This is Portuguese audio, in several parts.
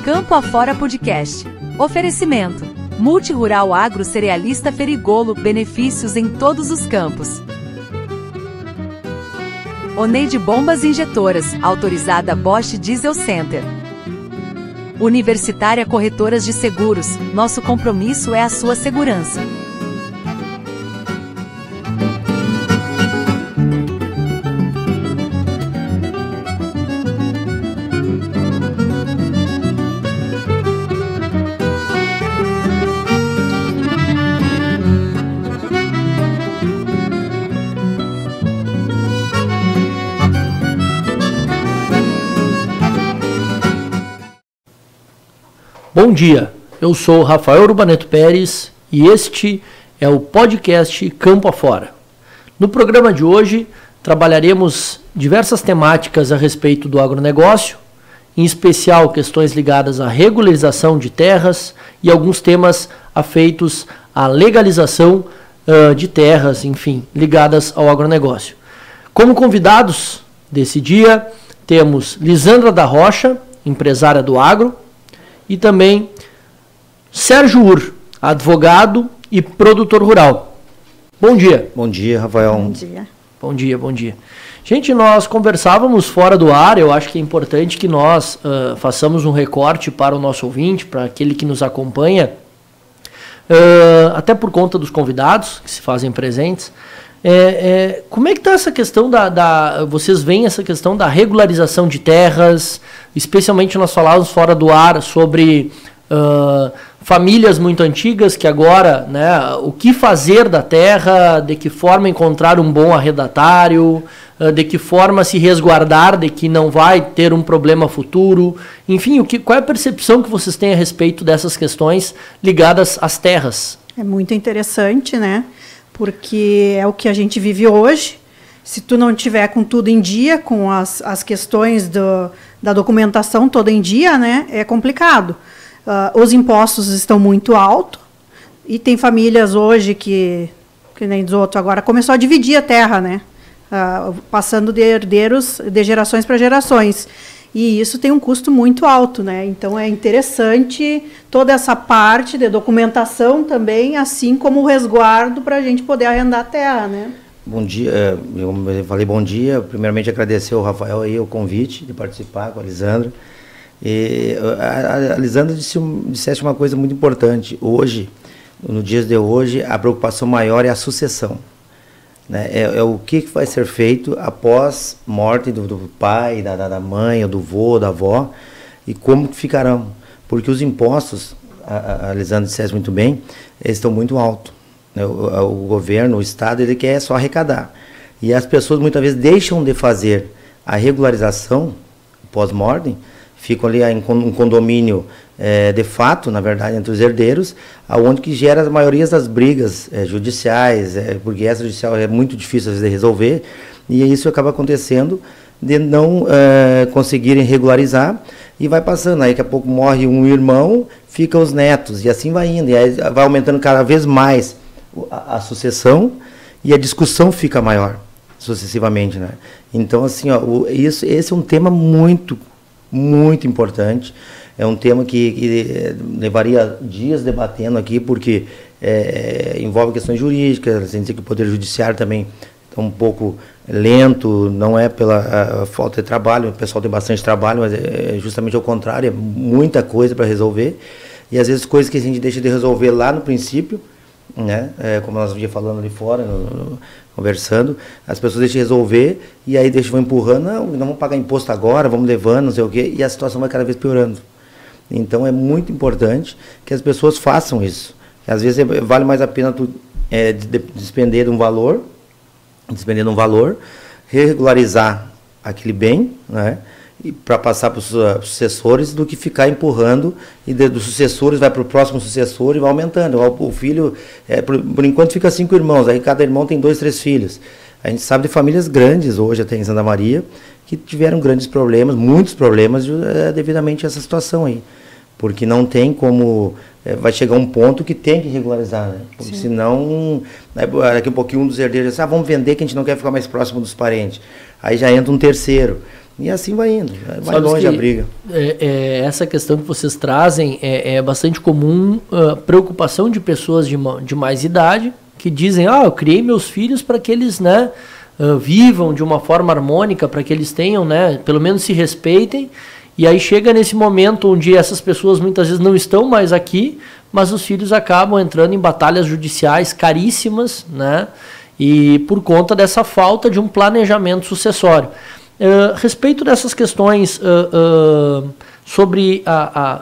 Campo Afora Podcast. Oferecimento. Multirural Agro Cerealista Ferigolo, benefícios em todos os campos. Oneide Bombas Injetoras, autorizada Bosch Diesel Center. Universitária Corretoras de Seguros, nosso compromisso é a sua segurança. Bom dia, eu sou Rafael Urbaneto Pérez e este é o podcast Campo Afora. No programa de hoje trabalharemos diversas temáticas a respeito do agronegócio, em especial questões ligadas à regularização de terras e alguns temas afeitos à legalização de terras, enfim, ligadas ao agronegócio. Como convidados desse dia temos Lisandra da Rocha, empresária do agro, e também Sérgio Ur, advogado e produtor rural. Bom dia. Bom dia, Rafael. Bom dia. Bom dia, bom dia. Gente, nós conversávamos fora do ar, eu acho que é importante que nós façamos um recorte para o nosso ouvinte, para aquele que nos acompanha, até por conta dos convidados que se fazem presentes. Como é que está essa questão vocês veem essa questão da regularização de terras, especialmente nós falávamos fora do ar sobre famílias muito antigas que agora, né, o que fazer da terra, de que forma encontrar um bom arrendatário, de que forma se resguardar de que não vai ter um problema futuro, enfim, qual é a percepção que vocês têm a respeito dessas questões ligadas às terras? É muito interessante, né? Porque é o que a gente vive hoje. Se tu não tiver com tudo em dia, com as questões da documentação toda em dia, né, é complicado. Os impostos estão muito altos e tem famílias hoje que nem diz outro agora, começou a dividir a terra, né, passando de herdeiros, de gerações para gerações. E isso tem um custo muito alto, né? Então é interessante toda essa parte de documentação também, assim como o resguardo para a gente poder arrendar a terra, né? Bom dia, eu falei bom dia. Primeiramente agradecer ao Rafael aí o convite de participar com a Lisandra. E a Lisandra dissesse uma coisa muito importante. Hoje, no dias de hoje, a preocupação maior é a sucessão. Né? É o que vai ser feito após morte do pai, da mãe, ou do vô, da avó, e como ficarão. Porque os impostos, a Lisandra dissesse muito bem, eles estão muito altos. Né? O governo, o Estado, ele quer só arrecadar. E as pessoas muitas vezes deixam de fazer a regularização pós-mortem, ficam ali em um condomínio de fato, na verdade, entre os herdeiros, aonde que gera a maioria das brigas judiciais, porque essa judicial é muito difícil às vezes de resolver, e isso acaba acontecendo de não conseguirem regularizar, e vai passando, aí daqui a pouco morre um irmão, ficam os netos, e assim vai indo, e aí vai aumentando cada vez mais a sucessão, e a discussão fica maior, sucessivamente, né? Então, assim, esse é um tema muito importante. É um tema que levaria dias debatendo aqui, porque envolve questões jurídicas, sem dizer que o Poder Judiciário também está um pouco lento, não é pela falta de trabalho, o pessoal tem bastante trabalho, mas é justamente ao contrário, é muita coisa para resolver, e às vezes coisas que a gente deixa de resolver lá no princípio, né? Como nós já falando ali fora, conversando, as pessoas deixam de resolver, e aí vão empurrando, não vamos pagar imposto agora, vamos levando, não sei o quê, e a situação vai cada vez piorando. Então é muito importante que as pessoas façam isso. Às vezes vale mais a pena tu despender de um valor, regularizar aquele bem, né, para passar para os sucessores, do que ficar empurrando, e dos sucessores vai para o próximo sucessor e vai aumentando. O filho, por enquanto fica 5 irmãos, aí cada irmão tem 2, 3 filhos. A gente sabe de famílias grandes hoje, até em Santa Maria, que tiveram grandes problemas, muitos problemas, devidamente a essa situação aí. Porque não tem como vai chegar um ponto que tem que regularizar, né? Porque senão, daqui a pouquinho um dos herdeiros diz, vamos vender que a gente não quer ficar mais próximo dos parentes. Aí já entra um terceiro. E assim vai indo, vai longe a briga. Essa questão que vocês trazem é bastante comum, preocupação de pessoas de mais idade, que dizem, eu criei meus filhos para que eles, né, vivam de uma forma harmônica, para que eles tenham, né, pelo menos se respeitem. E aí chega nesse momento onde essas pessoas muitas vezes não estão mais aqui, mas os filhos acabam entrando em batalhas judiciais caríssimas, né? E por conta dessa falta de um planejamento sucessório. Respeito dessas questões sobre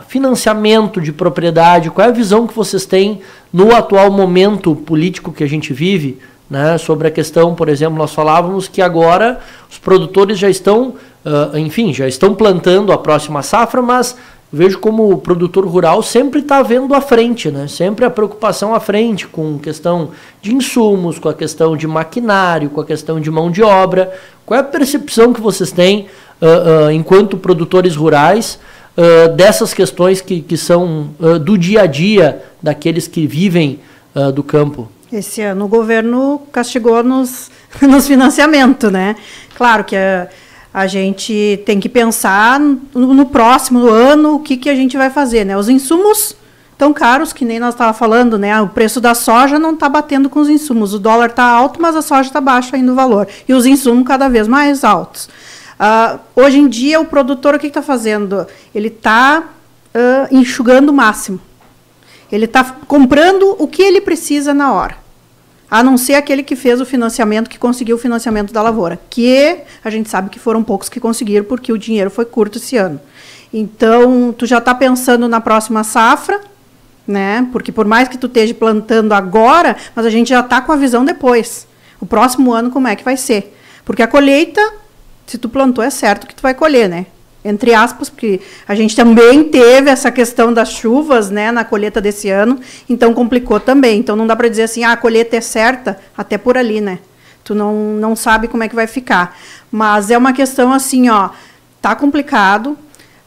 financiamento de propriedade, qual é a visão que vocês têm no atual momento político que a gente vive, né? Sobre a questão, por exemplo, nós falávamos que agora os produtores já estão já estão plantando a próxima safra, mas vejo como o produtor rural sempre está vendo à frente, né? Sempre a preocupação à frente com questão de insumos, com a questão de maquinário, com a questão de mão de obra. Qual é a percepção que vocês têm enquanto produtores rurais dessas questões que são do dia a dia daqueles que vivem do campo? Esse ano o governo castigou nos financiamentos, né? Claro que a gente tem que pensar no próximo ano o que a gente vai fazer, né? Os insumos tão caros, que nem nós estávamos falando, né? O preço da soja não está batendo com os insumos. O dólar está alto, mas a soja está baixa ainda o valor. E os insumos cada vez mais altos. Hoje em dia, o produtor, o que está fazendo? Ele está enxugando o máximo. Ele está comprando o que ele precisa na hora. A não ser aquele que fez o financiamento, que conseguiu o financiamento da lavoura, que a gente sabe que foram poucos que conseguiram, porque o dinheiro foi curto esse ano. Então, tu já está pensando na próxima safra, né? Porque por mais que tu esteja plantando agora, mas a gente já está com a visão depois. O próximo ano, como é que vai ser? Porque a colheita, se tu plantou, é certo que tu vai colher, né? Entre aspas, porque a gente também teve essa questão das chuvas, né, na colheita desse ano, então complicou também. Então não dá para dizer assim, a colheita é certa, até por ali, né? Tu não sabe como é que vai ficar. Mas é uma questão assim, tá complicado,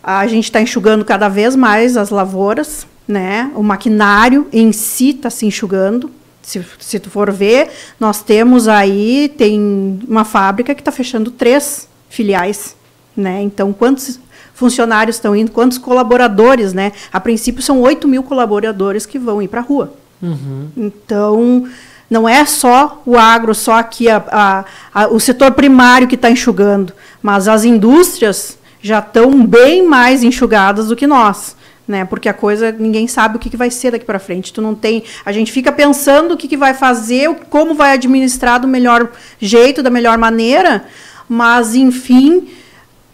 a gente está enxugando cada vez mais as lavouras, né? O maquinário em si está se enxugando. Se tu for ver, nós temos aí, tem uma fábrica que está fechando 3 filiais. Né? Então, quantos funcionários estão indo, quantos colaboradores, né? A princípio, são 8.000 colaboradores que vão ir para a rua. Uhum. Então, não é só o agro, só aqui o setor primário que está enxugando, mas as indústrias já estão bem mais enxugadas do que nós. Né? Porque a coisa, ninguém sabe o que vai ser daqui para frente. A gente fica pensando o que vai fazer, como vai administrar do melhor jeito, da melhor maneira, mas, enfim,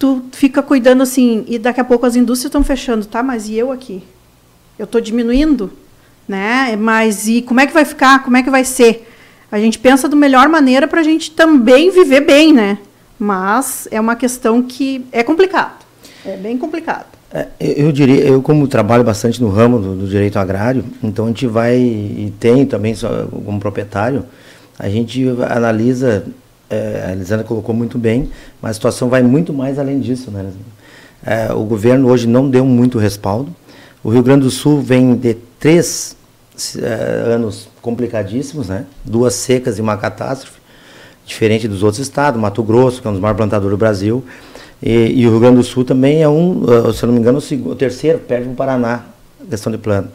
tu fica cuidando assim, e daqui a pouco as indústrias estão fechando, tá? Mas e eu aqui? Eu estou diminuindo, né? Mas e como é que vai ficar? Como é que vai ser? A gente pensa da melhor maneira para a gente também viver bem, né? Mas é uma questão que é complicado, é bem complicado. Eu diria, eu como trabalho bastante no ramo do direito agrário, então a gente vai, e tem também como proprietário, a gente analisa. A Elisandra colocou muito bem, mas a situação vai muito mais além disso, né? O governo hoje não deu muito respaldo. O Rio Grande do Sul vem de 3 anos complicadíssimos, né? 2 secas e uma catástrofe, diferente dos outros estados. Mato Grosso, que é um dos maiores plantadores do Brasil, e o Rio Grande do Sul também é se eu não me engano, o terceiro, perde o Paraná, a questão de planta.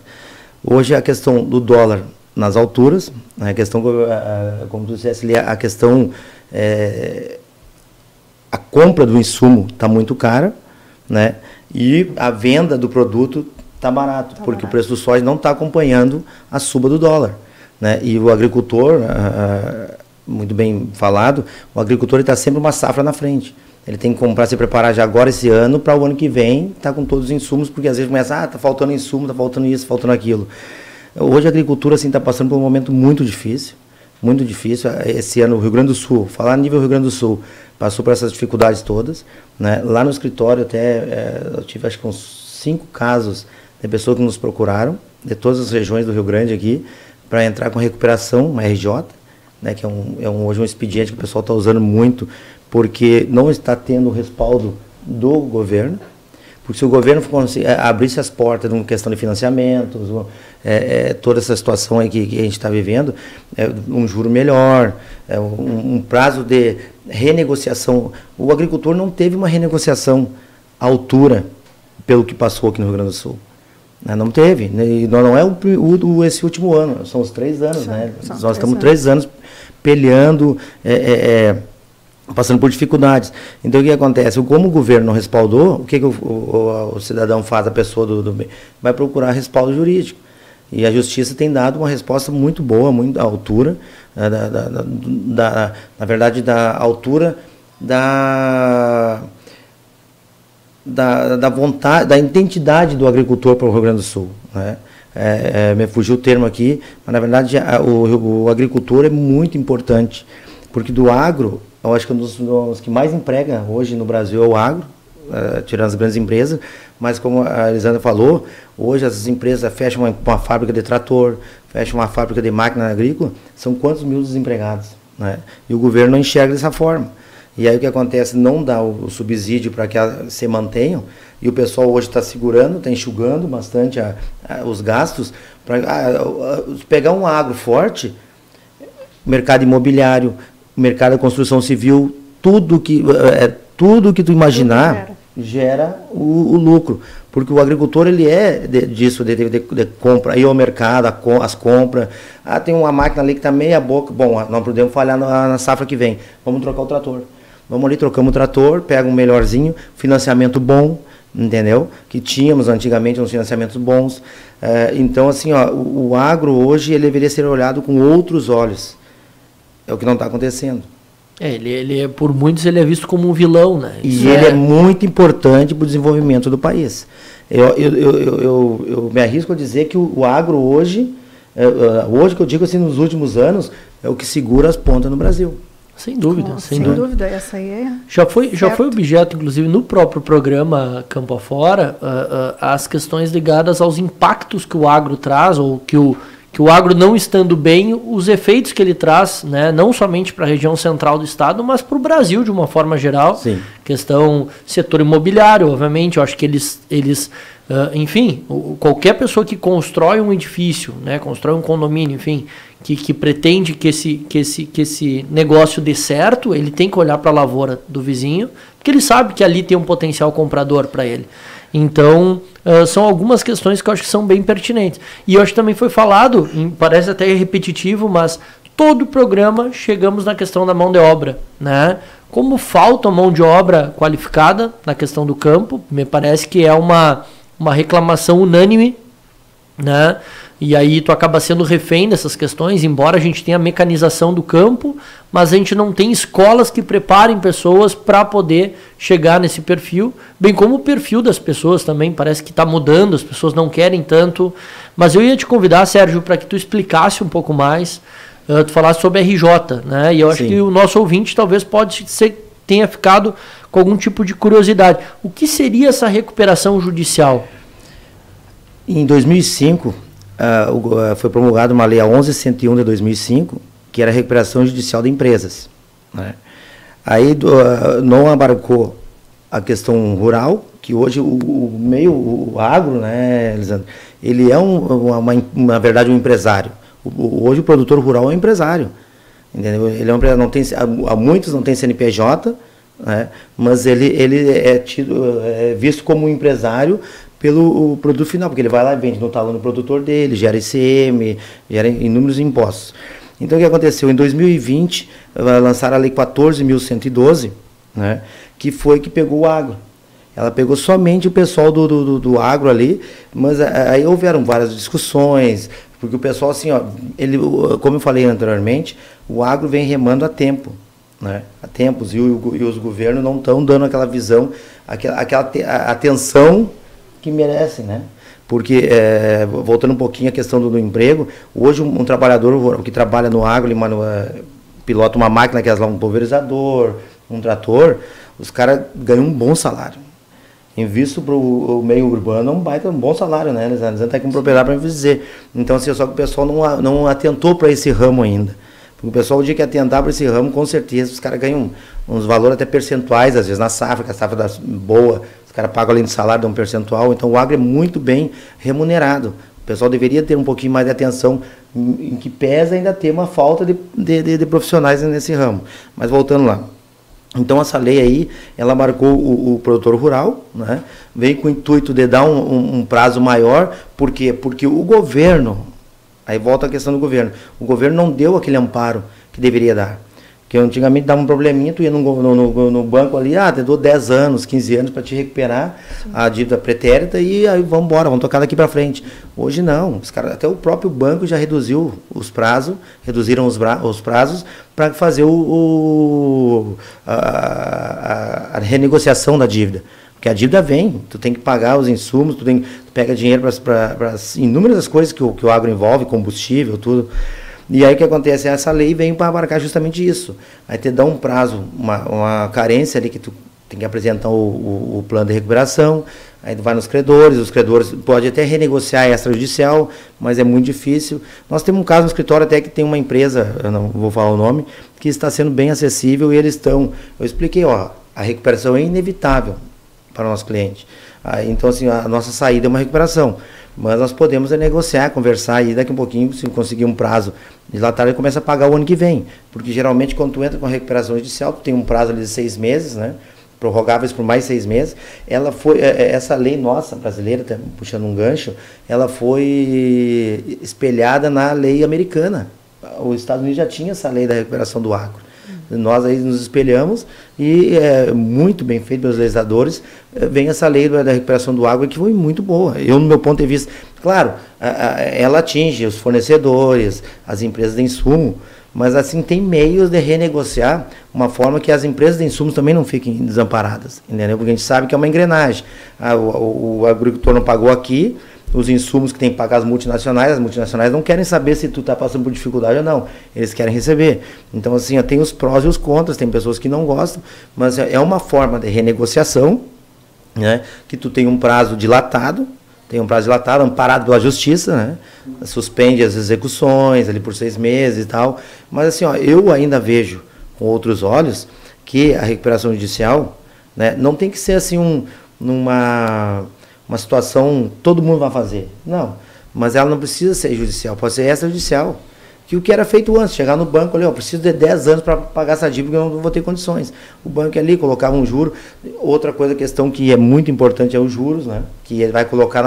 Hoje a questão do dólar nas alturas, a questão, como tu disseste ali, a questão, a compra do insumo está muito cara, né? E a venda do produto está barato, porque o preço do soja não está acompanhando a suba do dólar, né? E o agricultor, muito bem falado, o agricultor está sempre uma safra na frente. Ele tem que comprar, se preparar já agora esse ano, para o ano que vem, tá com todos os insumos, porque às vezes começa, tá faltando insumo, tá faltando isso, faltando aquilo. Hoje a agricultura assim está passando por um momento muito difícil. Esse ano o Rio Grande do Sul, falar a nível Rio Grande do Sul, passou por essas dificuldades todas, né? Lá no escritório até eu tive acho que uns 5 casos de pessoas que nos procuraram, de todas as regiões do Rio Grande aqui, para entrar com recuperação, uma RJ, né? Que hoje um expediente que o pessoal está usando muito, porque não está tendo o respaldo do governo, Porque se o governo abrisse as portas numa questão de financiamentos, toda essa situação aí que a gente está vivendo, um juro melhor, um prazo de renegociação. O agricultor não teve uma renegociação à altura pelo que passou aqui no Rio Grande do Sul. Não teve. E não é esse último ano, são os 3 anos. Nós estamos 3 anos peleando, passando por dificuldades. Então o que acontece? Como o governo não respaldou, o que o cidadão faz, a pessoa do bem? Vai procurar respaldo jurídico. E a justiça tem dado uma resposta muito boa, muito à altura, na verdade, da altura da vontade, da identidade do agricultor para o Rio Grande do Sul, né? Me fugiu o termo aqui, mas na verdade o agricultor é muito importante, porque do agro, eu acho que um dos que mais emprega hoje no Brasil é o agro, tirando as grandes empresas, mas como a Elisandra falou, hoje as empresas fecham uma fábrica de trator, fecham uma fábrica de máquina agrícola, são quantos mil desempregados, né? E o governo não enxerga dessa forma. E aí o que acontece? Não dá o subsídio para que elas se mantenham, e o pessoal hoje está segurando, está enxugando bastante os gastos, para pegar um agro forte, mercado imobiliário, mercado da construção civil, tudo que tu imaginar gera o lucro, porque o agricultor ele disso, de compra, ir ao mercado, as compras, tem uma máquina ali que está meia boca, bom, não podemos falhar na safra que vem, vamos trocar o trator. Vamos ali, trocamos o trator, pega um melhorzinho, financiamento bom, entendeu? Que tínhamos antigamente uns financiamentos bons. Então, assim, o agro hoje ele deveria ser olhado com outros olhos. É o que não está acontecendo. Ele por muitos ele é visto como um vilão, né? E ele é muito importante para o desenvolvimento do país. Eu me arrisco a dizer que o agro hoje que eu digo assim, nos últimos anos, é o que segura as pontas no Brasil. Sem dúvida, sem dúvida, essa aí já foi objeto, inclusive, no próprio programa Campo Afora, as questões ligadas aos impactos que o agro traz, ou que o agro não estando bem, os efeitos que ele traz, né, não somente para a região central do estado, mas para o Brasil de uma forma geral. Sim. Questão setor imobiliário, obviamente, eu acho que eles enfim, qualquer pessoa que constrói um edifício, né, constrói um condomínio, enfim, que pretende que esse negócio dê certo, ele tem que olhar para a lavoura do vizinho, porque ele sabe que ali tem um potencial comprador para ele. Então, são algumas questões que eu acho que são bem pertinentes. E eu acho que também foi falado, parece até repetitivo, mas todo o programa chegamos na questão da mão de obra, né? Como falta mão de obra qualificada na questão do campo, me parece que é uma reclamação unânime, né? E aí tu acaba sendo refém dessas questões, embora a gente tenha a mecanização do campo, mas a gente não tem escolas que preparem pessoas para poder chegar nesse perfil, bem como o perfil das pessoas também parece que está mudando, as pessoas não querem tanto. Mas eu ia te convidar, Sérgio, para que tu explicasse um pouco mais, tu falasse sobre a RJ, né? E eu acho que o nosso ouvinte talvez tenha ficado com algum tipo de curiosidade. O que seria essa recuperação judicial? Em 2005... foi promulgada uma lei, a 11.101 de 2005, que era a recuperação judicial de empresas, né? Aí não abarcou a questão rural, que hoje o agro, né, Elisandro, ele é na verdade um empresário. Hoje o produtor rural é um empresário, entendeu? Ele é um empresário, muitos não têm CNPJ, né, mas ele é visto como um empresário pelo produto final, porque ele vai lá e vende no talão do produtor dele, gera ICM, gera inúmeros impostos. Então o que aconteceu? Em 2020, lançaram a lei 14.112, né, que pegou o agro. Ela pegou somente o pessoal do agro ali, mas aí houveram várias discussões, porque o pessoal, assim, como eu falei anteriormente, o agro vem remando há tempo, né, há tempos, e os governos não estão dando aquela visão, aquela atenção que merecem, né? Porque, voltando um pouquinho à questão do emprego, hoje um trabalhador que trabalha no agro, ele pilota uma máquina que é um pulverizador, um trator, os caras ganham um bom salário. Em visto para o meio urbano, um bom salário, né? Eles estão com propriedade para me dizer. Então, assim, só que o pessoal não atentou para esse ramo ainda. Porque o pessoal, o dia que atentar para esse ramo, com certeza, os caras ganham uns valores até percentuais, às vezes na safra, que a safra boa, Os caras pagam além do salário, dão um percentual, então o agro é muito bem remunerado. O pessoal deveria ter um pouquinho mais de atenção, em que pesa ainda ter uma falta de profissionais nesse ramo. Mas voltando lá. Então essa lei aí, ela marcou o produtor rural, né? Veio com o intuito de dar um prazo maior. Por quê? Porque o governo, aí volta a questão do governo, o governo não deu aquele amparo que deveria dar. Porque antigamente dava um probleminha, tu ia no banco ali, te dou 10 anos, 15 anos para te recuperar a dívida pretérita e aí vamos embora, vamos tocar daqui para frente. Hoje não, os caras, até o próprio banco já reduziu os prazos, reduziram os prazos para fazer a renegociação da dívida. Porque a dívida vem, tu tem que pagar os insumos, tu pega dinheiro para inúmeras coisas que o agro envolve, combustível, tudo. E aí o que acontece? Essa lei vem para abarcar justamente isso. Aí te dá um prazo, uma carência ali que tu tem que apresentar o plano de recuperação, aí tu vai nos credores, os credores podem até renegociar extrajudicial, mas é muito difícil. Nós temos um caso no escritório até que tem uma empresa, eu não vou falar o nome, que está sendo bem acessível e eles estão... Eu expliquei, a recuperação é inevitável para o nosso cliente. Então, assim, a nossa saída é uma recuperação. Mas nós podemos negociar, conversar e daqui a um pouquinho, se conseguir um prazo dilatado, ele começa a pagar o ano que vem. Porque geralmente quando tu entra com a recuperação judicial, tu tem um prazo ali de 6 meses, né? Prorrogáveis por mais 6 meses. Essa lei nossa, brasileira, puxando um gancho, ela foi espelhada na lei americana. Os Estados Unidos já tinha essa lei da recuperação do agro. Nós aí nos espelhamos e muito bem feito pelos legisladores, vem essa lei da recuperação do agro que foi muito boa. Eu, no meu ponto de vista, claro, ela atinge os fornecedores, as empresas de insumo, mas assim tem meios de renegociar uma forma que as empresas de insumos também não fiquem desamparadas, entendeu? Porque a gente sabe que é uma engrenagem. O agricultor não pagou aqui, os insumos que tem que pagar as multinacionais não querem saber se tu está passando por dificuldade ou não, eles querem receber. Então, assim, tem os prós e os contras, tem pessoas que não gostam, mas é uma forma de renegociação, né, que tu tem um prazo dilatado, amparado pela justiça, né, suspende as execuções ali por 6 meses e tal, mas assim, eu ainda vejo com outros olhos que a recuperação judicial, né, não tem que ser assim uma situação todo mundo vai fazer. Não, mas ela não precisa ser judicial, pode ser extrajudicial. Que o que era feito antes, chegar no banco ali, preciso de 10 anos para pagar essa dívida, porque eu não vou ter condições. O banco ali colocava um juro. Outra questão que é muito importante é os juros, né? Que ele vai colocar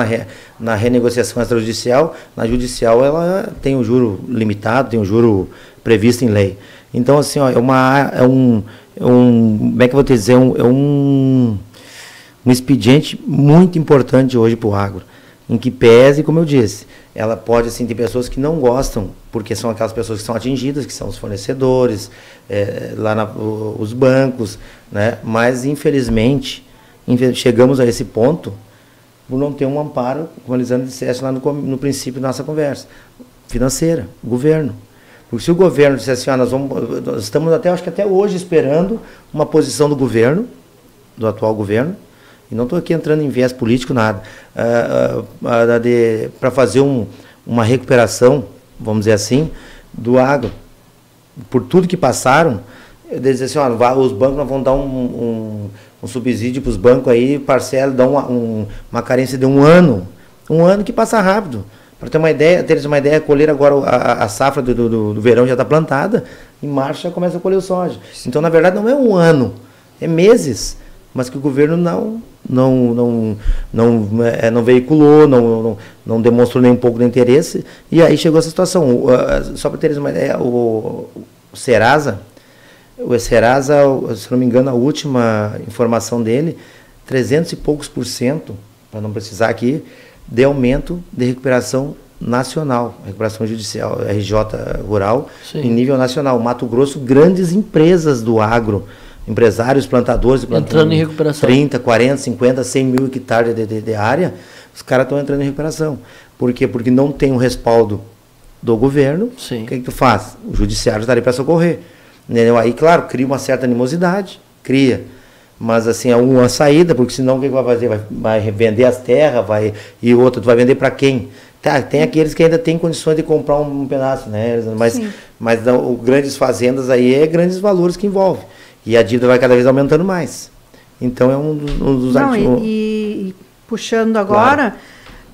na renegociação extrajudicial. Na judicial ela tem um juro limitado, tem um juro previsto em lei. Então, assim, como é que eu vou te dizer, um expediente muito importante hoje para o agro, em que pese, como eu disse, ela pode, assim, ter pessoas que não gostam, porque são aquelas pessoas que são atingidas, que são os fornecedores, os bancos, né? Mas, infelizmente, chegamos a esse ponto por não ter um amparo, como a Lisandra dissesse lá no princípio da nossa conversa, financeira, governo. Porque se o governo dissesse assim, nós estamos acho que até hoje esperando uma posição do governo, do atual governo, e não estou aqui entrando em viés político, nada, para fazer uma recuperação, vamos dizer assim, do agro. Por tudo que passaram, eles dizem assim, os bancos vão dar um subsídio para os bancos aí, parcela, dão uma carência de um ano que passa rápido. Para ter uma ideia, colher agora a safra do verão já está plantada, em março já começa a colher o soja. Então, na verdade, não é um ano, é meses, mas que o governo não veiculou, não demonstrou nem um pouco de interesse, e aí chegou essa situação. Só para teres uma ideia, o Serasa, se não me engano, a última informação dele, 300 e poucos %, para não precisar aqui, de aumento de recuperação nacional, recuperação judicial, RJ rural, sim, em nível nacional. Mato Grosso, grandes empresas do agro, empresários, plantadores, entrando em recuperação. 30, 40, 50, 100 mil hectares de área, os caras estão entrando em recuperação. Por quê? Porque não tem um respaldo do governo. Sim. O que tu faz? O judiciário está ali para socorrer. Entendeu? Aí, claro, cria uma certa animosidade, mas assim, é uma saída, porque senão o que vai fazer? Vai vender as terras, e outra, tu vai vender para quem? Tá, tem aqueles que ainda têm condições de comprar um pedaço, né? Mas grandes fazendas aí grandes valores que envolve. E a dívida vai cada vez aumentando mais. Então é um dos Não, artigos. e puxando agora,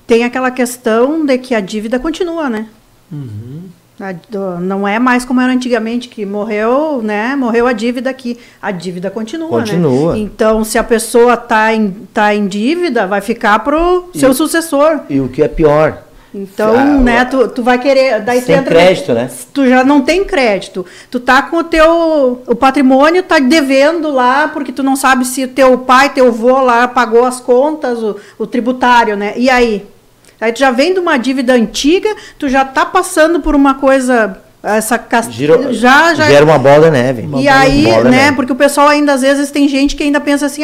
tem aquela questão de que a dívida continua, né? Não é mais como era antigamente, que morreu, né? Morreu a dívida aqui. A dívida continua, né? Então, se a pessoa tá em dívida, vai ficar pro seu sucessor. E o que é pior... Então, né, tu vai querer... Daí sem crédito, né? Tu já não tem crédito. Tu tá com o patrimônio, tá devendo lá, porque tu não sabe se teu pai, teu avô lá pagou as contas, o tributário, né? E aí? Aí tu já vem de uma dívida antiga, tu já tá passando por uma coisa... Gera uma bola de neve. E aí, né, porque o pessoal ainda, às vezes, tem gente que ainda pensa assim,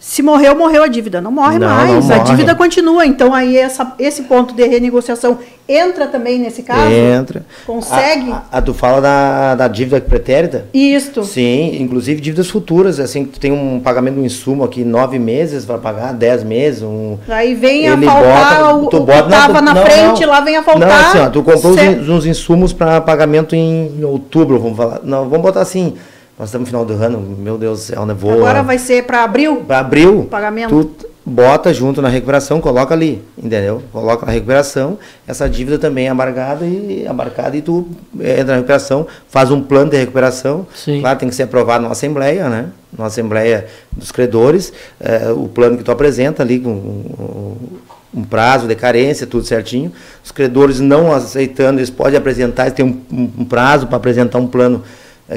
se morreu, morreu a dívida. Não morre mais, não a morre. dívida continua. Então, aí esse ponto de renegociação entra também nesse caso? Entra. Consegue? Tu fala da dívida pretérita? Isto. Sim, inclusive dívidas futuras. Assim, tu tem um pagamento de um insumo aqui, 9 meses, vai pagar 10 meses. Aí vem a faltar o que estava na frente, lá vem a faltar. Não, assim, tu comprou uns insumos para pagamento em outubro, vamos falar. Não, vamos botar assim... Nós estamos no final do ano, meu Deus do céu, né? Agora vai ser para abril? Para abril. O pagamento. Tu bota junto na recuperação, coloca ali, entendeu? Coloca na recuperação, essa dívida também é abarcada e tu entra na recuperação, faz um plano de recuperação. Sim. Claro, tem que ser aprovado na Assembleia, né? Na Assembleia dos Credores, o plano que tu apresenta ali com um prazo de carência, tudo certinho. Os credores não aceitando, eles podem apresentar, eles têm um prazo para apresentar um plano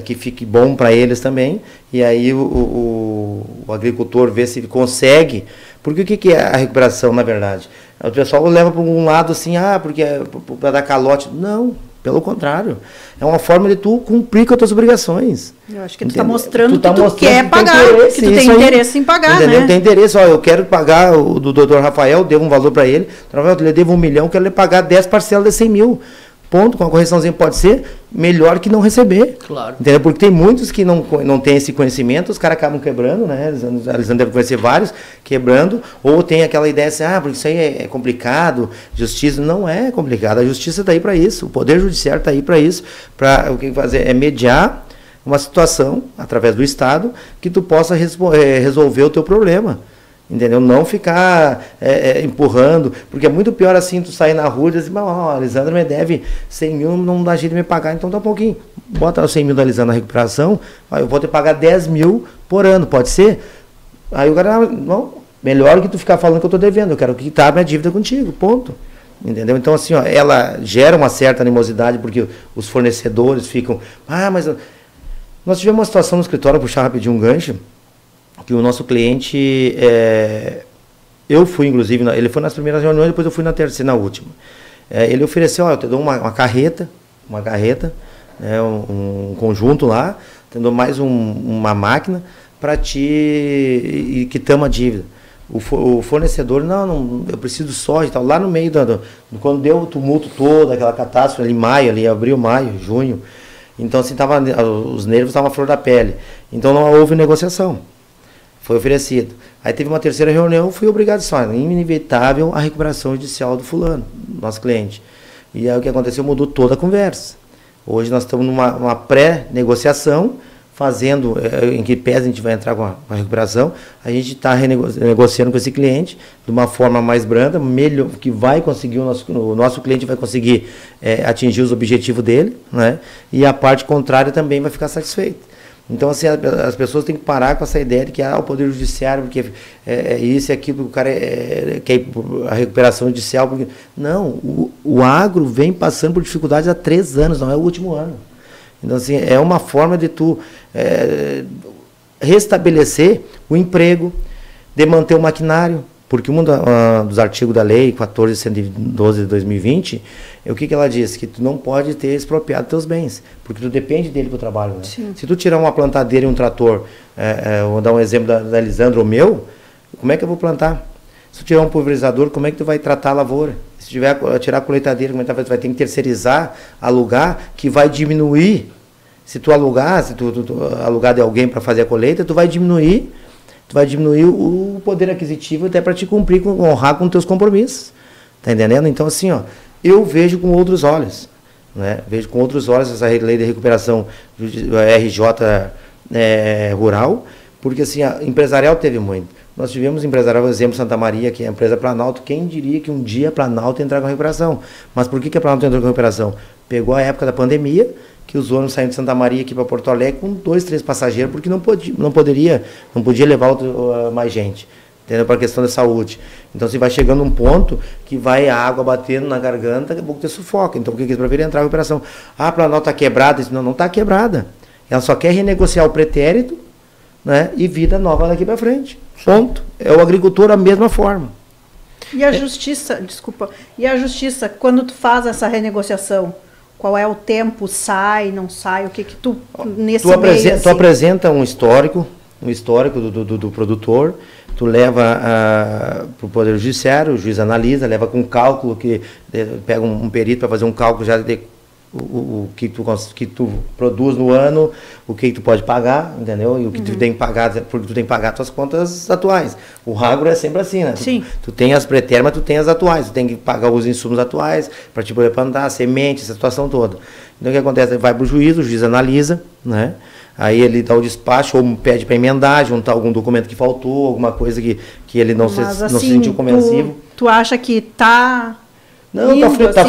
que fique bom para eles também, e aí o agricultor vê se ele consegue, porque o que é a recuperação, na verdade? O pessoal leva para um lado assim, porque é para dar calote. Não, pelo contrário, é uma forma de tu cumprir com as tuas obrigações. Eu acho que tu está mostrando que tu quer que pagar, que tu tem interesse em pagar, entendeu? né? Tem interesse, eu quero pagar o do Dr. Rafael, devo um valor para ele, eu lhe devo 1 milhão, quero lhe pagar 10 parcelas de 100 mil. Ponto, com a correçãozinha pode ser melhor que não receber. Claro. Entendeu? Porque tem muitos que não têm esse conhecimento, os caras acabam quebrando, né? A Lisandra deve conhecer vários, quebrando, ou tem aquela ideia assim, porque isso aí é complicado, justiça. Não é complicado, a justiça está aí para isso, o Poder Judiciário está aí para isso, para o que fazer é mediar uma situação, através do Estado, que tu possa resolver o teu problema. Entendeu? Não ficar empurrando, porque é muito pior assim, tu sair na rua e dizer, a Lisandra me deve 100 mil, não dá jeito de me pagar, então tá um pouquinho. Bota os 100 mil da Lisandra na recuperação, eu vou te pagar 10 mil por ano, pode ser? Aí o cara, não, melhor que tu ficar falando que eu tô devendo, eu quero quitar minha dívida contigo, ponto. Entendeu? Então assim, ela gera uma certa animosidade, porque os fornecedores ficam, mas... Nós tivemos uma situação no escritório, puxar rapidinho um gancho, que o nosso cliente, eu fui inclusive, ele foi nas primeiras reuniões, depois eu fui na terceira, na última. Ele ofereceu, eu te dou uma carreta, um conjunto lá, te dou mais uma máquina para ti e quitamos a dívida. O fornecedor, não, eu preciso só e tal, lá no meio, quando deu o tumulto todo, aquela catástrofe ali, maio, ali, abril, maio, junho, então assim, os nervos estavam à flor da pele, então não houve negociação. Foi oferecido. Aí teve uma terceira reunião, fui obrigado a inevitável a recuperação judicial do fulano, nosso cliente. E aí o que aconteceu, mudou toda a conversa. Hoje nós estamos numa pré-negociação, fazendo, em que pese a gente vai entrar com a recuperação, a gente está negociando com esse cliente de uma forma mais branda, melhor, que vai conseguir, o nosso cliente vai conseguir atingir os objetivos dele, né? E a parte contrária também vai ficar satisfeita. Então, assim, as pessoas têm que parar com essa ideia de que o Poder Judiciário, porque isso e aquilo, o cara quer a recuperação judicial. Porque... Não, o agro vem passando por dificuldades há 3 anos, não é o último ano. Então, assim, é uma forma de tu restabelecer o emprego, de manter o maquinário, porque um dos artigos da lei 14.112 de 2020, o que ela diz? Que tu não pode ter expropriado teus bens, porque tu depende dele para o trabalho. Né? Se tu tirar uma plantadeira e um trator, vou dar um exemplo da Lisandra ou meu, como é que eu vou plantar? Se tu tirar um pulverizador, como é que tu vai tratar a lavoura? Se tirar a colheitadeira, como é que tu vai ter que terceirizar, alugar, que vai diminuir. Se tu alugar de alguém para fazer a colheita, tu vai diminuir o poder aquisitivo até para te cumprir, honrar com teus compromissos. Tá entendendo? Então, assim, eu vejo com outros olhos. Né? Vejo com outros olhos essa lei de recuperação RJ rural, Porque assim, a empresarial teve muito. Nós tivemos empresarial, exemplo, Santa Maria, que é a empresa Planalto. Quem diria que um dia a Planalto ia entrar com recuperação? Mas por que a Planalto entrou com recuperação? Pegou a época da pandemia, que os ônibus saíram de Santa Maria aqui para Porto Alegre com 2, 3 passageiros, porque não podia levar mais gente. Entendeu? Para a questão da saúde. Então, você vai chegando um ponto que vai a água batendo na garganta, daqui a pouco você sufoca. Então, o que eles preferem entrar com recuperação? Ah, a Planalto está quebrada. Não está quebrada. Ela só quer renegociar o pretérito, né, e vida nova daqui para frente. Ponto. É o agricultor da mesma forma. E a justiça, desculpa, quando tu faz essa renegociação, qual é o tempo? Sai, não sai? O que tu, nesse meio, tu apresenta um histórico do produtor, tu leva para o Poder Judiciário, o juiz analisa, leva com cálculo, que pega um perito para fazer um cálculo já de o que tu produz no ano, o que tu pode pagar, entendeu? E o que tu tem que pagar, porque tu tem que pagar as tuas contas atuais. O agro é sempre assim, né? Sim. Tu tem as pretérritas, mas tu tem as atuais. Tu tem que pagar os insumos atuais para te poder plantar, semente, essa situação toda. Então o que acontece? Vai para o juiz analisa, né? Aí ele dá o despacho ou pede para emendar, juntar algum documento que faltou, alguma coisa que ele não se sentiu convencivo. Tu acha que está... Não, está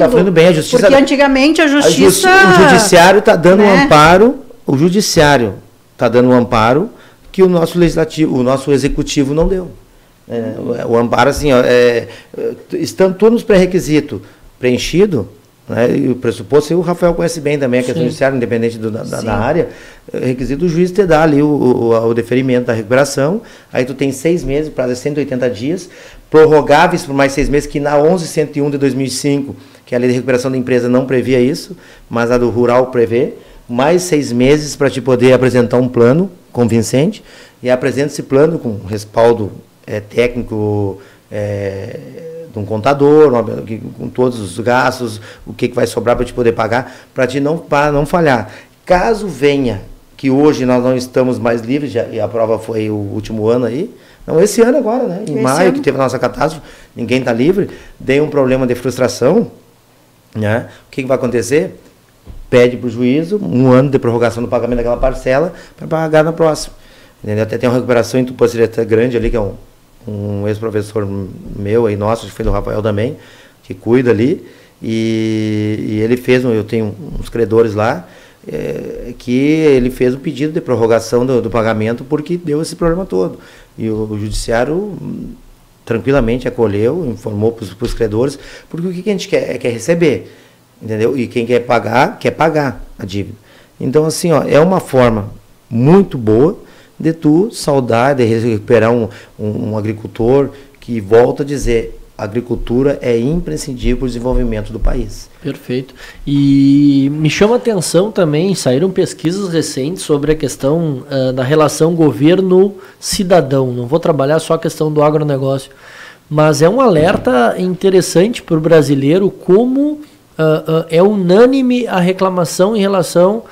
fluindo bem, a justiça... Porque antigamente a justiça... O judiciário está dando um amparo, o judiciário está dando um amparo que o nosso legislativo, o nosso executivo não deu. O amparo, assim, estando todos os pré-requisitos preenchidos, né, e o pressuposto, o Rafael conhece bem também a questão judiciária, independente da área, requisito do juiz te dá ali o deferimento da recuperação, aí tu tem 6 meses, prazo de 180 dias, prorrogáveis por mais 6 meses, que na 11.101 de 2005, que a lei de recuperação da empresa não previa isso, mas a do rural prevê, mais 6 meses para te poder apresentar um plano convincente, e apresenta esse plano com respaldo técnico, de um contador, com todos os gastos, o que vai sobrar para te poder pagar, para não falhar. Caso venha, que hoje nós não estamos mais livres, e a prova foi o último ano aí, não, esse ano agora, né? Em maio, que teve a nossa catástrofe, ninguém está livre, dei um problema de frustração, né? O que vai acontecer? Pede para o juízo 1 ano de prorrogação do pagamento daquela parcela para pagar na próxima. Entendeu? Até tem uma recuperação em Tupancureta grande ali, que é um ex-professor meu aí, nosso, que foi do Rafael também, que cuida ali, e ele fez, eu tenho uns credores lá, que ele fez o pedido de prorrogação do pagamento porque deu esse problema todo. E o judiciário tranquilamente acolheu, informou para os credores, porque o que a gente quer quer receber, entendeu? E quem quer pagar a dívida. Então, assim, é uma forma muito boa de tu saudar, de recuperar um agricultor que volta a dizer, a agricultura é imprescindível para o desenvolvimento do país. Perfeito. E me chama a atenção também, saíram pesquisas recentes sobre a questão da relação governo-cidadão. Não vou trabalhar só a questão do agronegócio, mas é um alerta interessante para o brasileiro como é unânime a reclamação em relação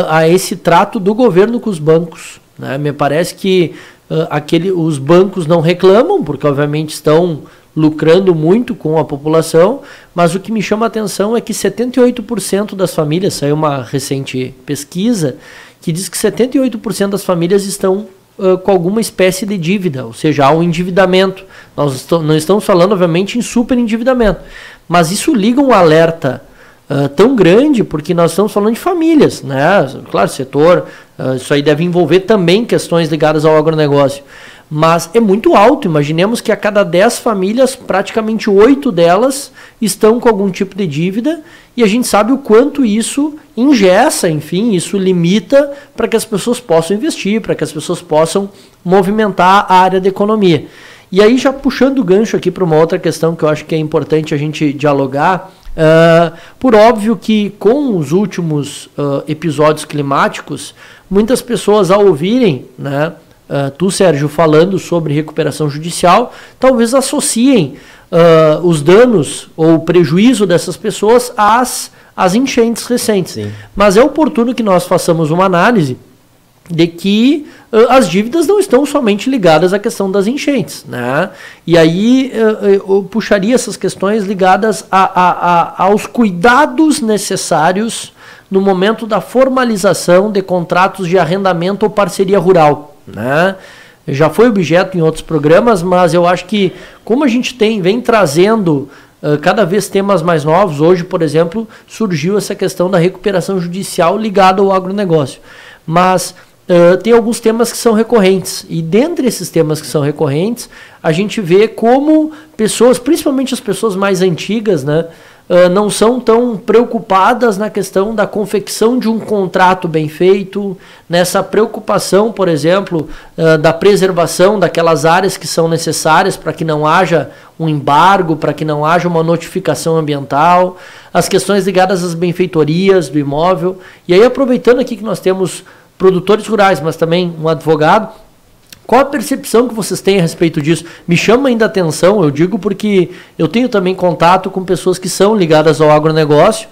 a esse trato do governo com os bancos. Né? Me parece que os bancos não reclamam, porque obviamente estão lucrando muito com a população, mas o que me chama a atenção é que 78% das famílias, saiu uma recente pesquisa, que diz que 78% das famílias estão com alguma espécie de dívida, ou seja, há um endividamento. Nós não estamos falando, obviamente, em superendividamento, mas isso liga um alerta tão grande, porque nós estamos falando de famílias, né? Claro, setor, isso aí deve envolver também questões ligadas ao agronegócio, mas é muito alto. Imaginemos que a cada 10 famílias, praticamente 8 delas estão com algum tipo de dívida, e a gente sabe o quanto isso engessa, enfim, isso limita para que as pessoas possam investir, para que as pessoas possam movimentar a área da economia. E aí, já puxando o gancho aqui para uma outra questão que eu acho que é importante a gente dialogar, por óbvio que com os últimos episódios climáticos, muitas pessoas ao ouvirem, né, tu, Sérgio, falando sobre recuperação judicial, talvez associem os danos ou o prejuízo dessas pessoas às enchentes recentes. Sim. Mas é oportuno que nós façamos uma análise de que as dívidas não estão somente ligadas à questão das enchentes, né? E aí eu puxaria essas questões ligadas aos cuidados necessários no momento da formalização de contratos de arrendamento ou parceria rural, né? Já foi objeto em outros programas, mas eu acho que como a gente vem trazendo cada vez temas mais novos, hoje, por exemplo, surgiu essa questão da recuperação judicial ligada ao agronegócio. Mas tem alguns temas que são recorrentes, e dentre esses temas que são recorrentes, a gente vê como pessoas, principalmente as pessoas mais antigas, né, não são tão preocupadas na questão da confecção de um contrato bem feito, nessa preocupação, por exemplo, da preservação daquelas áreas que são necessárias para que não haja um embargo, para que não haja uma notificação ambiental, as questões ligadas às benfeitorias do imóvel. E aí, aproveitando aqui que nós temos produtores rurais, mas também um advogado, qual a percepção que vocês têm a respeito disso? Me chama ainda a atenção, eu digo porque eu tenho também contato com pessoas que são ligadas ao agronegócio,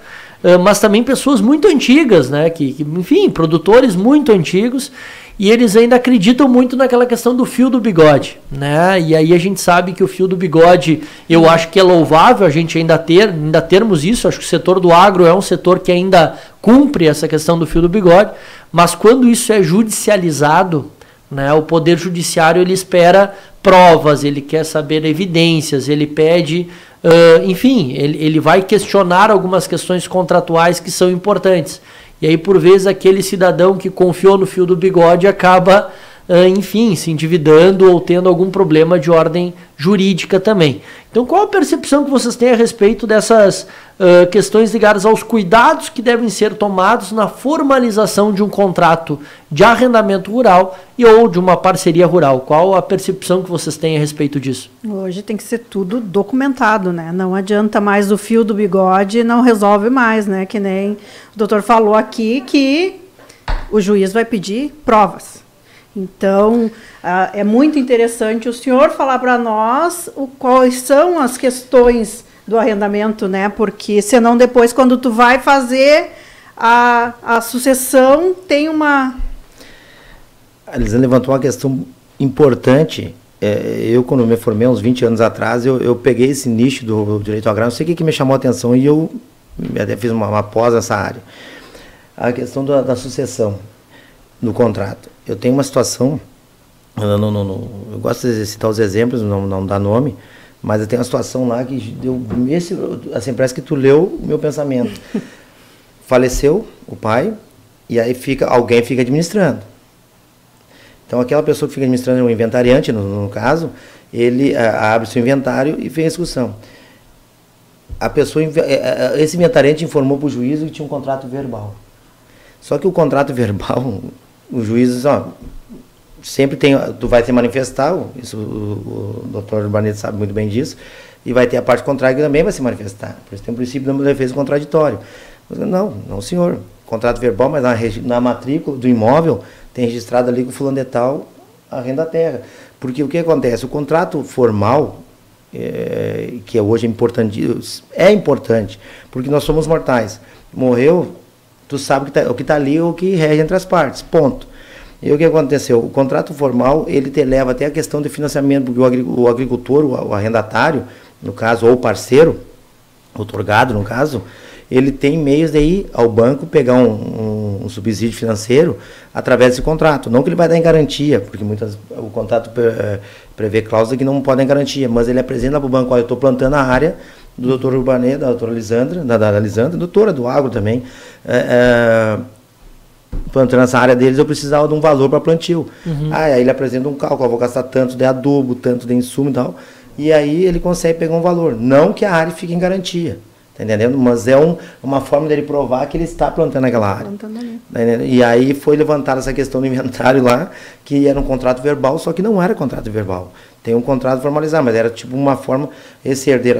mas também pessoas muito antigas, né? Enfim, produtores muito antigos, e eles ainda acreditam muito naquela questão do fio do bigode, né? E aí a gente sabe que o fio do bigode, eu acho que é louvável a gente ainda termos isso. Acho que o setor do agro é um setor que ainda cumpre essa questão do fio do bigode, mas quando isso é judicializado, né, o Poder Judiciário ele espera provas, ele quer saber evidências, ele pede, enfim, ele vai questionar algumas questões contratuais que são importantes. E aí, por vezes, aquele cidadão que confiou no fio do bigode acaba, enfim, se endividando ou tendo algum problema de ordem jurídica também. Então, qual a percepção que vocês têm a respeito dessas questões ligadas aos cuidados que devem ser tomados na formalização de um contrato de arrendamento rural ou de uma parceria rural? Qual a percepção que vocês têm a respeito disso? Hoje tem que ser tudo documentado, né? Não adianta mais o fio do bigode, não resolve mais, né? Que nem o doutor falou aqui, que o juiz vai pedir provas. Então, é muito interessante o senhor falar para nós quais são as questões do arrendamento, né? Porque senão depois, quando tu vai fazer a sucessão, tem uma... A Elisandra levantou uma questão importante. Eu, quando me formei, uns 20 anos atrás, eu peguei esse nicho do direito agrário, não sei o que me chamou a atenção, e eu até fiz uma pós nessa área. A questão da sucessão no contrato. Eu tenho uma situação, eu gosto de citar os exemplos, não dá nome, mas eu tenho uma situação lá que deu, assim, parece que tu leu o meu pensamento. Faleceu o pai, e aí alguém fica administrando. Então, aquela pessoa que fica administrando, o inventariante, no caso, ele abre seu inventário e fez a execução. Esse inventariante informou para o juiz que tinha um contrato verbal. Só que o contrato verbal, o juiz diz, sempre tem, tu vai se manifestar, isso o doutor Barneto sabe muito bem disso, e vai ter a parte contrária que também vai se manifestar. Por isso tem o princípio da defesa contraditória. Não senhor, contrato verbal, mas na matrícula do imóvel tem registrado ali que o fulano de tal arrenda a terra. Porque o que acontece? O contrato formal, que hoje é importante, porque nós somos mortais. Morreu, tu sabe o que está ali, o que rege entre as partes, ponto. E o que aconteceu? O contrato formal, ele te leva até a questão de financiamento, porque o agricultor, o arrendatário, no caso, ou o parceiro, outorgado, no caso, ele tem meios de ir ao banco pegar um subsídio financeiro através desse contrato. Não que ele vai dar em garantia, porque o contrato prevê cláusulas que não podem garantia, mas ele apresenta para o banco, olha, eu estou plantando a área do doutor Urbanê, da doutora Lisandra, da Lisandra, doutora do agro também, plantando essa área deles, eu precisava de um valor para plantio. Aí ele apresenta um cálculo, eu vou gastar tanto de adubo, tanto de insumo e tal, e aí ele consegue pegar um valor. Não que a área fique em garantia, tá entendendo? Mas é uma forma dele provar que ele está plantando aquela área. E aí foi levantada essa questão do inventário lá, que era um contrato verbal, só que não era contrato verbal. Tem um contrato formalizado, mas era tipo uma forma, esse herdeiro,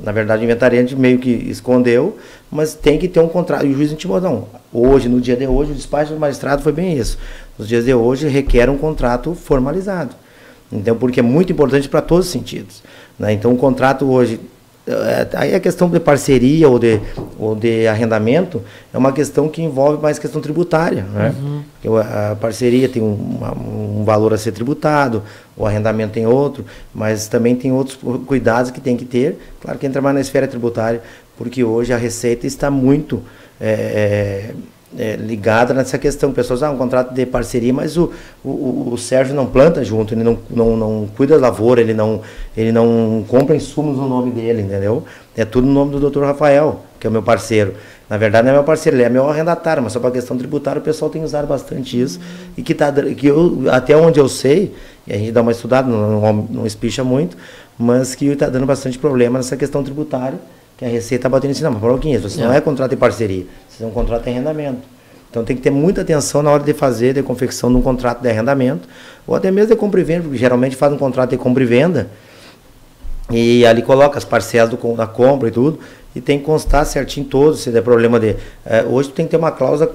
na verdade o inventariante meio que escondeu, mas tem que ter um contrato. E o juiz intimou, não. Hoje, no dia de hoje, o despacho do magistrado foi bem isso. Nos dias de hoje requer um contrato formalizado. Então, porque é muito importante para todos os sentidos, né? Então, o contrato hoje, aí a questão de parceria ou de arrendamento é uma questão que envolve mais questão tributária, né? Porque a parceria tem um valor a ser tributado, o arrendamento tem outro, mas também tem outros cuidados que tem que ter. Claro que entra mais na esfera tributária, porque hoje a Receita está muito ligada nessa questão. Pessoas, um contrato de parceria, mas o Sérgio não planta junto, ele não cuida da lavoura, ele não compra insumos no nome dele, entendeu? É tudo no nome do Dr. Rafael, que é o meu parceiro. Na verdade não é meu parceiro, ele é meu arrendatário, mas só para a questão tributária o pessoal tem usado bastante isso. E até onde eu sei, e a gente dá uma estudada, não espicha muito, mas que está dando bastante problema nessa questão tributária, que a Receita está batendo em cima. Mas para o que isso? Você não é contrato de parceria, você é um contrato de arrendamento. Então tem que ter muita atenção na hora de confecção de um contrato de arrendamento, ou até mesmo de compra e venda, porque geralmente faz um contrato de compra e venda, e ali coloca as parcelas da compra e tudo, e tem que constar certinho todos, se der problema de... hoje tem que ter uma cláusula,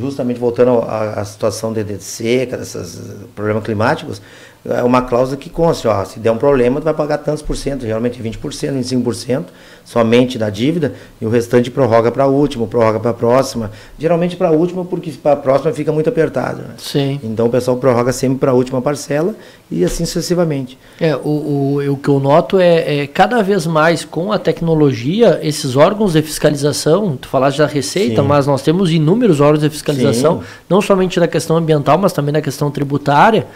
justamente voltando à situação de seca, desses problemas climáticos, uma cláusula que conste, se der um problema, tu vai pagar tantos por cento, geralmente 20%, 25%, somente da dívida, e o restante prorroga para a última, prorroga para a próxima. Geralmente para a última, porque para a próxima fica muito apertado. Né? Sim. Então o pessoal prorroga sempre para a última parcela e assim sucessivamente. O que eu noto é cada vez mais com a tecnologia, esses órgãos de fiscalização, tu falaste da Receita, sim, mas nós temos inúmeros órgãos de fiscalização, sim, não somente da questão ambiental, mas também da questão tributária.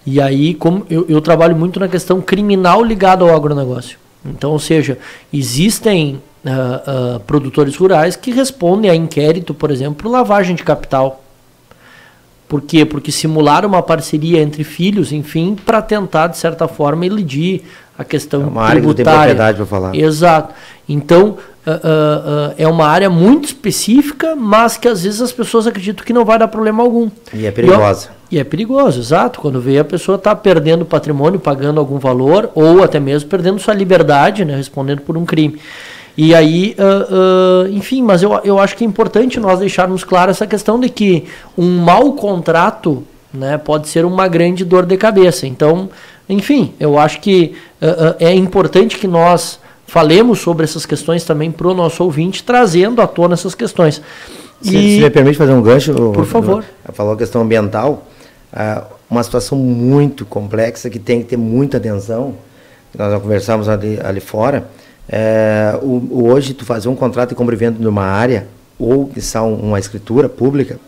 E aí, como eu trabalho muito na questão criminal ligada ao agronegócio. Então, ou seja, existem produtores rurais que respondem a inquérito, por exemplo, por lavagem de capital. Por quê? Porque simularam uma parceria entre filhos, enfim, para tentar, de certa forma, elidir a questão tributária. Área que não tem propriedade para falar. Exato. Então, é uma área muito específica, mas que às vezes as pessoas acreditam que não vai dar problema algum. E é perigosa. E é perigoso, exato. Quando vê a pessoa está perdendo patrimônio, pagando algum valor, ou até mesmo perdendo sua liberdade, né, respondendo por um crime. E aí, enfim, mas eu acho que é importante nós deixarmos claro essa questão de que um mau contrato, né, pode ser uma grande dor de cabeça. Então, enfim, eu acho que é importante que nós falemos sobre essas questões também para o nosso ouvinte, trazendo à tona essas questões. Se me permite fazer um gancho, por favor. Falou a questão ambiental, uma situação muito complexa que tem que ter muita atenção, nós já conversamos ali fora, hoje tu fazer um contrato de compra e venda numa área, ou que são uma escritura pública,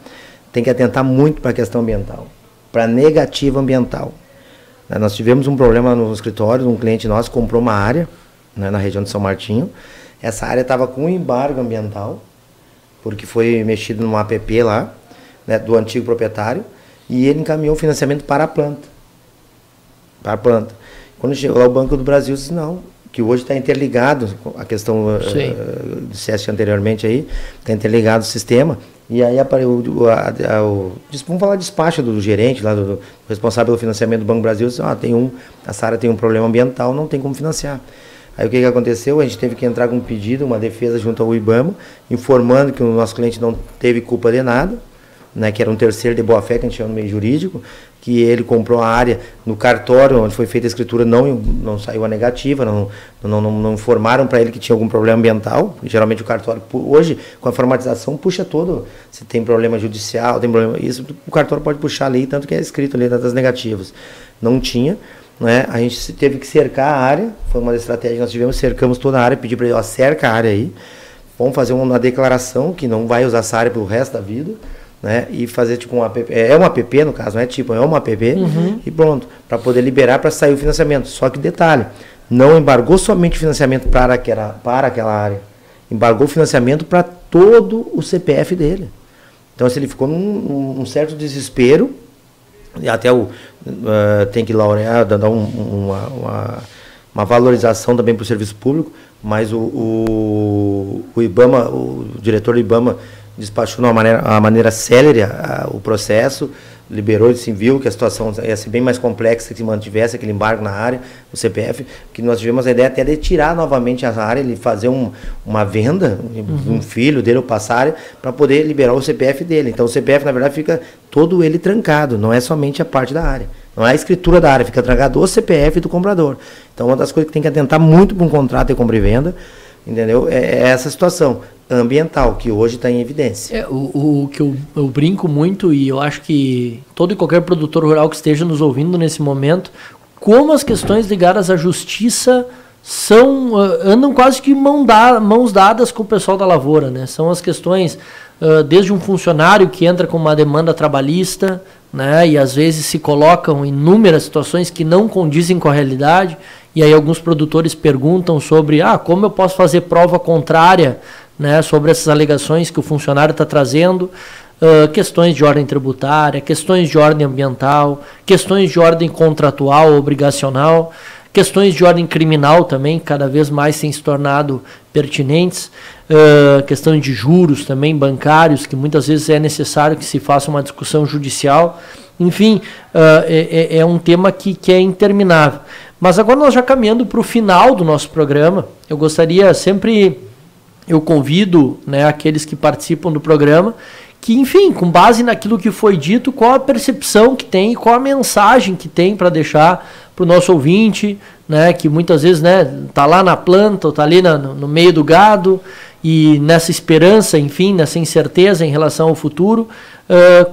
tem que atentar muito para a questão ambiental, para a negativa ambiental. Nós tivemos um problema no escritório, um cliente nosso comprou uma área, né, na região de São Martinho, essa área estava com um embargo ambiental, porque foi mexido numa APP lá, né, do antigo proprietário, e ele encaminhou o financiamento para a planta. Para a planta. Quando chegou lá o Banco do Brasil, disse não, que hoje está interligado, a questão disseste anteriormente aí, está interligado o sistema, e aí vamos falar de despacho do gerente, lá do responsável pelo financiamento do Banco do Brasil, disse, essa área tem um problema ambiental, não tem como financiar. Aí o que aconteceu? A gente teve que entrar com um pedido, uma defesa junto ao IBAMA, informando que o nosso cliente não teve culpa de nada, né, que era um terceiro de boa-fé, que a gente chama no meio jurídico, que ele comprou a área no cartório, onde foi feita a escritura, não saiu a negativa, não informaram para ele que tinha algum problema ambiental. Geralmente o cartório, hoje, com a formatização, puxa todo, se tem problema judicial, tem problema, isso, o cartório pode puxar ali, tanto que é escrito ali das negativas. Não tinha. Né? A gente teve que cercar a área, foi uma das estratégias que nós tivemos, cercamos toda a área, pedi para ele, cerca a área aí, vamos fazer uma declaração que não vai usar essa área pelo resto da vida, né? E fazer tipo uma app, uma app no caso, não é tipo, é uma app, e pronto, para poder liberar para sair o financiamento. Só que detalhe, não embargou somente o financiamento para aquela área, embargou o financiamento para todo o CPF dele. Então assim, ele ficou num certo desespero, e até tem que laurear, dar uma valorização também para o serviço público, mas o IBAMA, o diretor do IBAMA despachou de uma maneira célere o processo, liberou, e viu que a situação ia ser bem mais complexa se mantivesse aquele embargo na área, o CPF, que nós tivemos a ideia até de tirar novamente a área, ele fazer uma venda, um filho dele ou passar a área, para poder liberar o CPF dele. Então o CPF, na verdade, fica todo ele trancado, não é somente a parte da área, não é a escritura da área, fica trancado o CPF do comprador. Então uma das coisas que tem que atentar muito para um contrato de compra e venda, entendeu? É essa situação ambiental, que hoje está em evidência. O que eu brinco muito, e eu acho que todo e qualquer produtor rural que esteja nos ouvindo nesse momento, como as questões ligadas à justiça andam quase que mãos dadas com o pessoal da lavoura, né? São as questões, desde um funcionário que entra com uma demanda trabalhista, né? E às vezes se colocam em inúmeras situações que não condizem com a realidade, e aí alguns produtores perguntam sobre como eu posso fazer prova contrária, né, sobre essas alegações que o funcionário está trazendo. Questões de ordem tributária, questões de ordem ambiental, questões de ordem contratual, obrigacional, questões de ordem criminal também, cada vez mais têm se tornado pertinentes, questões de juros também bancários, que muitas vezes é necessário que se faça uma discussão judicial. Enfim, é um tema que é interminável. Mas agora nós já caminhando para o final do nosso programa, eu gostaria sempre, eu convido, né, aqueles que participam do programa, que, enfim, com base naquilo que foi dito, qual a percepção que tem, qual a mensagem que tem para deixar para o nosso ouvinte, né, que muitas vezes, né, tá lá na planta, ou tá ali no meio do gado, e nessa esperança, enfim, nessa incerteza em relação ao futuro,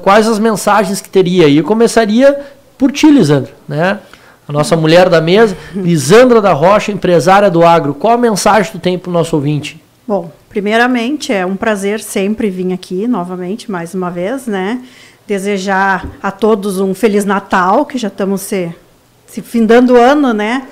quais as mensagens que teria? E eu começaria por ti, Lisandra, né, a nossa mulher da mesa, Lisandra da Rocha, empresária do agro. Qual a mensagem tu tem para o nosso ouvinte? Bom, primeiramente, é um prazer sempre vir aqui novamente, mais uma vez, né? Desejar a todos um Feliz Natal, que já estamos se findando o ano, né?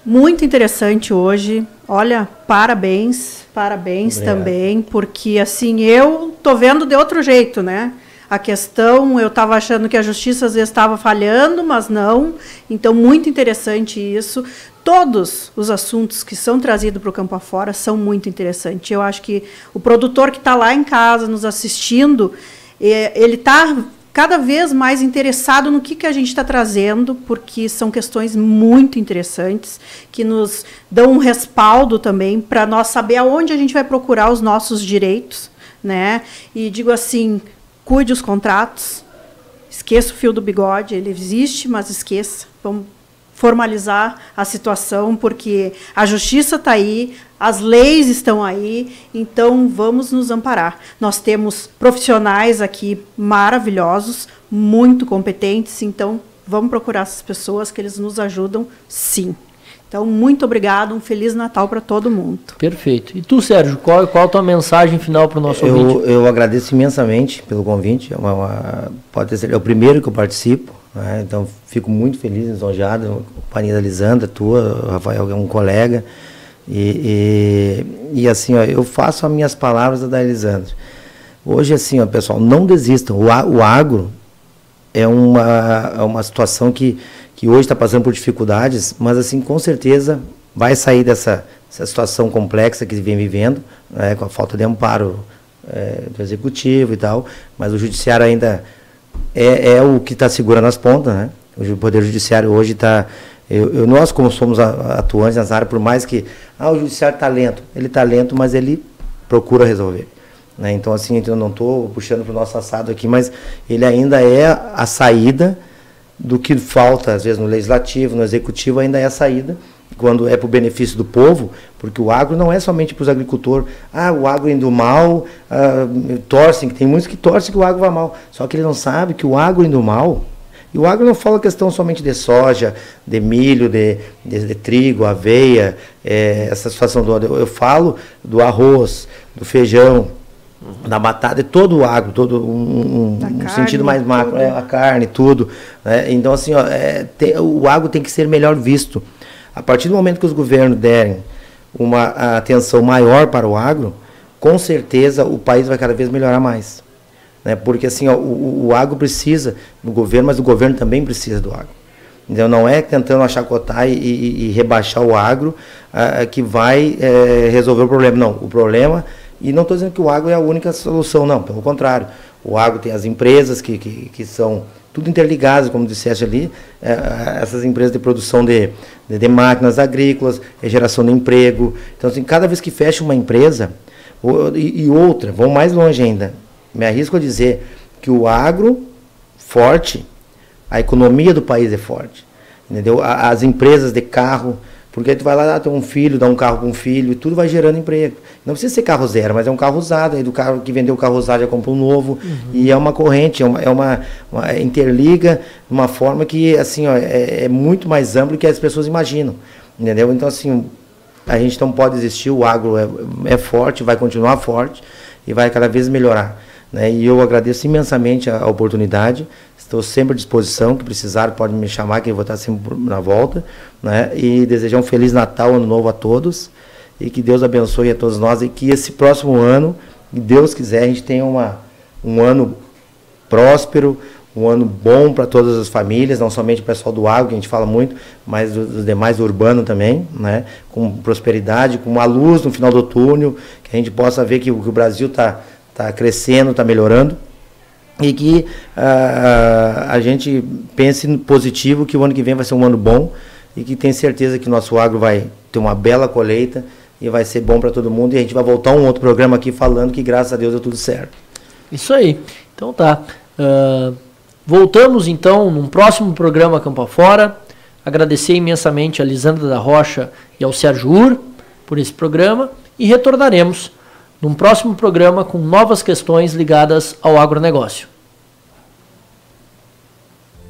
Muito interessante hoje. Olha, parabéns Obrigado. Também, porque assim, eu tô vendo de outro jeito, né? A questão, eu estava achando que a justiça às vezes estava falhando, mas não. Então, muito interessante isso. Todos os assuntos que são trazidos para o campo afora são muito interessantes. Eu acho que o produtor que está lá em casa nos assistindo, ele está cada vez mais interessado no que a gente está trazendo, porque são questões muito interessantes, que nos dão um respaldo também para nós saber aonde a gente vai procurar os nossos direitos, né? E digo assim, cuide os contratos, esqueça o fio do bigode, ele existe, mas esqueça. Vamos formalizar a situação, porque a justiça está aí, as leis estão aí, então vamos nos amparar. Nós temos profissionais aqui maravilhosos, muito competentes, então vamos procurar essas pessoas que eles nos ajudam, sim. Então, muito obrigado, um Feliz Natal para todo mundo. Perfeito. E tu, Sérgio, qual a tua mensagem final para o nosso ouvinte? Eu agradeço imensamente pelo convite, pode ser, é o primeiro que eu participo, né? Então fico muito feliz, lisonjeado, a companhia da Lisandra, tua, o Rafael é um colega, e assim, eu faço as minhas palavras da Lisandra. Hoje, assim, pessoal, não desistam, o agro é uma situação que hoje está passando por dificuldades, mas assim, com certeza vai sair dessa situação complexa que vem vivendo, né, com a falta de amparo do executivo e tal, mas o judiciário ainda é o que está segurando as pontas, né? O Poder Judiciário hoje está... Nós, como somos atuantes nessa área, por mais que o judiciário está lento, ele está lento, mas ele procura resolver, né? Então, assim, eu não estou puxando para o nosso assado aqui, mas ele ainda é a saída do que falta, às vezes, no legislativo, no executivo, ainda é a saída, quando é para o benefício do povo, porque o agro não é somente para os agricultores. O agro indo mal, torcem, tem muitos que torcem que o agro vai mal, só que ele não sabe que o agro indo mal, e o agro não fala questão somente de soja, de milho, de trigo, aveia, essa situação eu falo do arroz, do feijão, da batata, de todo o agro, todo um sentido mais macro, a carne, tudo, né? Então, assim, o agro tem que ser melhor visto. A partir do momento que os governos derem uma atenção maior para o agro, com certeza o país vai cada vez melhorar mais, né? Porque assim, o agro precisa do governo, mas o governo também precisa do agro. Então, não é tentando achacotar e rebaixar o agro que vai resolver o problema. Não, o problema... E não estou dizendo que o agro é a única solução, não, pelo contrário. O agro tem as empresas que são tudo interligadas, como disseste ali, essas empresas de produção de máquinas agrícolas, geração de emprego. Então, assim, cada vez que fecha uma empresa, e outra, vão mais longe ainda, me arrisco a dizer que o agro forte, a economia do país é forte, entendeu? As empresas de carro, porque tu vai lá, tem um filho, dá um carro para um filho, e tudo vai gerando emprego. Não precisa ser carro zero, mas é um carro usado, aí do carro que vendeu o carro usado já compra um novo, e é uma corrente, uma interliga de uma forma que, assim, é muito mais amplo do que as pessoas imaginam, entendeu? Então, assim, a gente não pode desistir, o agro é forte, vai continuar forte e vai cada vez melhorar, né? E eu agradeço imensamente a oportunidade, estou sempre à disposição, que precisar pode me chamar, que eu vou estar sempre na volta, né? E desejar um Feliz Natal, Ano Novo a todos, e que Deus abençoe a todos nós, e que esse próximo ano, se Deus quiser, a gente tenha um ano próspero, um ano bom para todas as famílias, não somente o pessoal do agro, que a gente fala muito, mas dos demais do urbano também, né? Com prosperidade, com uma luz no final do túnel, que a gente possa ver que o Brasil está crescendo, está melhorando, e que a gente pense no positivo, que o ano que vem vai ser um ano bom, e que tem certeza que o nosso agro vai ter uma bela colheita, e vai ser bom para todo mundo, e a gente vai voltar um outro programa aqui falando que graças a Deus deu tudo certo. Isso aí. Então tá. Voltamos então num próximo programa Campo Afora. Agradecer imensamente a Lisandra da Rocha e ao Sérgio Ur por esse programa, e retornaremos num próximo programa com novas questões ligadas ao agronegócio.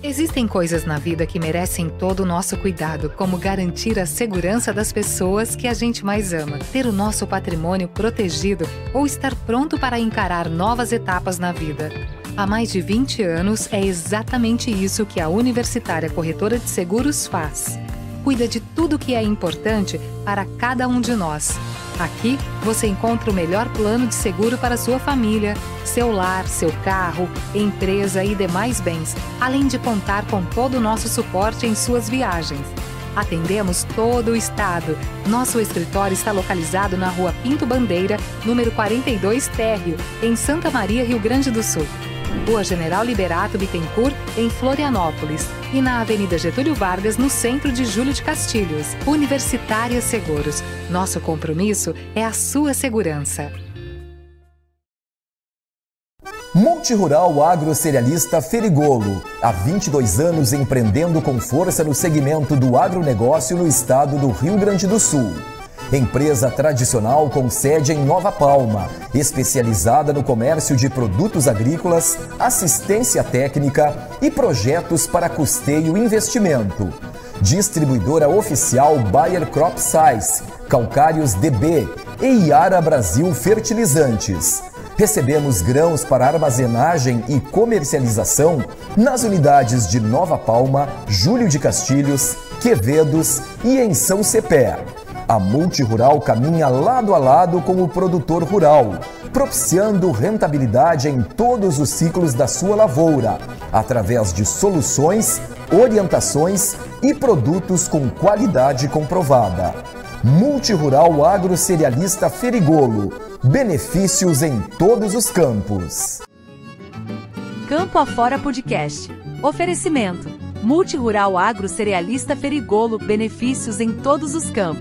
Existem coisas na vida que merecem todo o nosso cuidado, como garantir a segurança das pessoas que a gente mais ama, ter o nosso patrimônio protegido ou estar pronto para encarar novas etapas na vida. Há mais de 20 anos, é exatamente isso que a Universitária Corretora de Seguros faz. Cuida de tudo que é importante para cada um de nós. Aqui, você encontra o melhor plano de seguro para sua família, seu lar, seu carro, empresa e demais bens, além de contar com todo o nosso suporte em suas viagens. Atendemos todo o estado. Nosso escritório está localizado na Rua Pinto Bandeira, número 42 Térreo, em Santa Maria, Rio Grande do Sul. Rua General Liberato Bittencourt, em Florianópolis. E na Avenida Getúlio Vargas, no centro de Júlio de Castilhos. Universitária Seguros. Nosso compromisso é a sua segurança. Multirural Agrocerealista Ferigolo. Há 22 anos empreendendo com força no segmento do agronegócio no estado do Rio Grande do Sul. Empresa tradicional com sede em Nova Palma, especializada no comércio de produtos agrícolas, assistência técnica e projetos para custeio e investimento. Distribuidora oficial Bayer Crop Science, Calcários DB e Iara Brasil Fertilizantes. Recebemos grãos para armazenagem e comercialização nas unidades de Nova Palma, Júlio de Castilhos, Quevedos e em São Cepé. A Multirural caminha lado a lado com o produtor rural, propiciando rentabilidade em todos os ciclos da sua lavoura, através de soluções, orientações e produtos com qualidade comprovada. Multirural Agrocerealista Ferigolo. Benefícios em todos os campos. Campo Afora Podcast. Oferecimento. Multirural Agrocerealista Ferigolo. Benefícios em todos os campos.